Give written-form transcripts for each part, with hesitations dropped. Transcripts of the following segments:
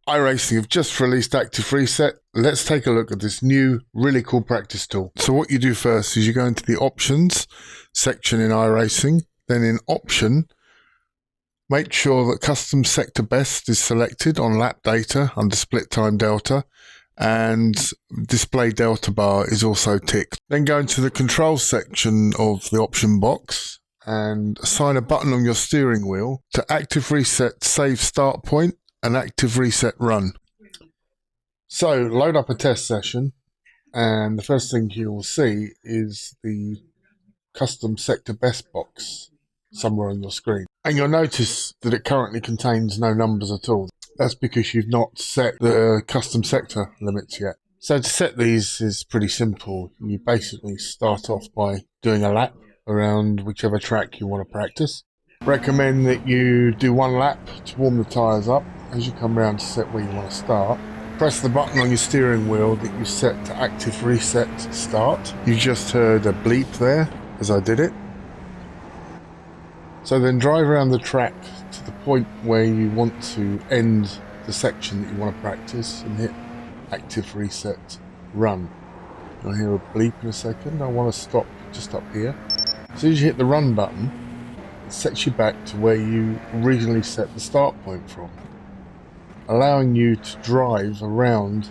Iracing have just released Active Reset. Let's take a look at this new, really cool practice tool. So what you do first is you go into the Options section in Iracing. Then in Option, make sure that Custom Sector Best is selected on lap data under Split Time Delta, and Display Delta Bar is also ticked. Then go into the Control section of the option box and assign a button on your steering wheel to Active Reset Save Start Point and Active Reset Run. So load up a test session, and the first thing you will see is the Custom Sector Best box somewhere on your screen. And you'll notice that it currently contains no numbers at all. That's because you've not set the custom sector limits yet. So to set these is pretty simple. You basically start off by doing a lap around whichever track you want to practice. Recommend that you do one lap to warm the tyres up. As you come around to set where you want to start, press the button on your steering wheel that you set to Active Reset Start. You just heard a bleep there as I did it. So then drive around the track to the point where you want to end the section that you want to practice and hit Active Reset Run. You'll hear a bleep in a second. I want to stop just up here. As soon as you hit the Run button, it sets you back to where you originally set the start point from, allowing you to drive around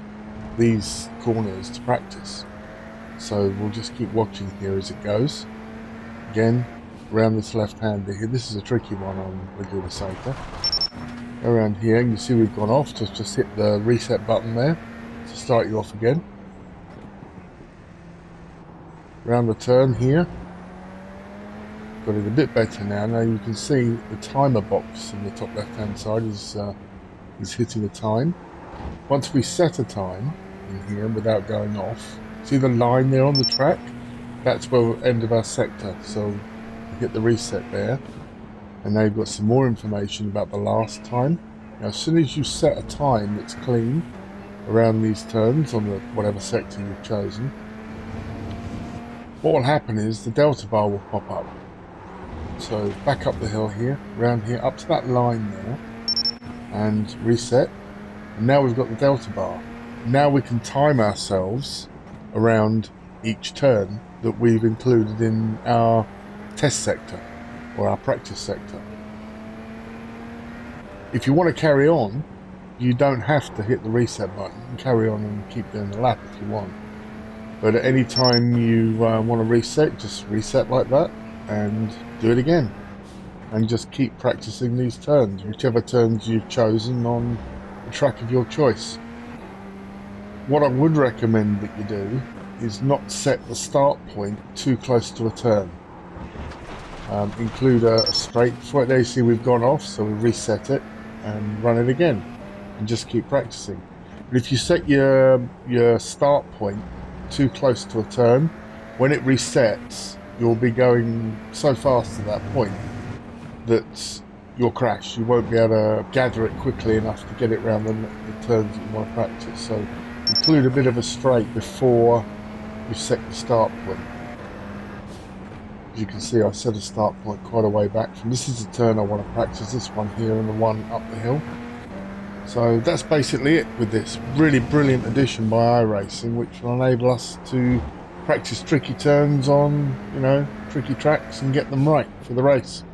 these corners to practice. So we'll just keep watching here as it goes. Again, around this left-hander here. This is a tricky one on Laguna Seca. Around here, you see we've gone off. Just hit the reset button there to start you off again. Around the turn here. Got it a bit better now. Now you can see the timer box in the top left-hand side is hitting a time. Once we set a time in here without going off, see the line there on the track? That's where we'll end of our sector. So hit the reset there, and now you've got some more information about the last time. Now as soon as you set a time that's clean around these turns on the whatever sector you've chosen, what will happen is the delta bar will pop up. So back up the hill here, around here, up to that line there, and reset. And now we've got the delta bar. Now we can time ourselves around each turn that we've included in our test sector or our practice sector. If you want to carry on, you don't have to hit the reset button. You can carry on and keep doing the lap if you want. But at any time you want to reset, just reset like that and do it again. And just keep practicing these turns, whichever turns you've chosen on the track of your choice. What I would recommend that you do is not set the start point too close to a turn. Include a straight. Right there you see we've gone off, so we reset it and run it again and just keep practicing. But if you set your start point too close to a turn, when it resets you'll be going so fast to that point that you'll crash. You won't be able to gather it quickly enough to get it around the turns that you want to practice. So include a bit of a straight before you set the start point. As you can see, I set a start point quite a way back from. This is the turn I want to practice, this one here and the one up the hill. So that's basically it with this really brilliant addition by Iracing, which will enable us to practice tricky turns on, tricky tracks and get them right for the race.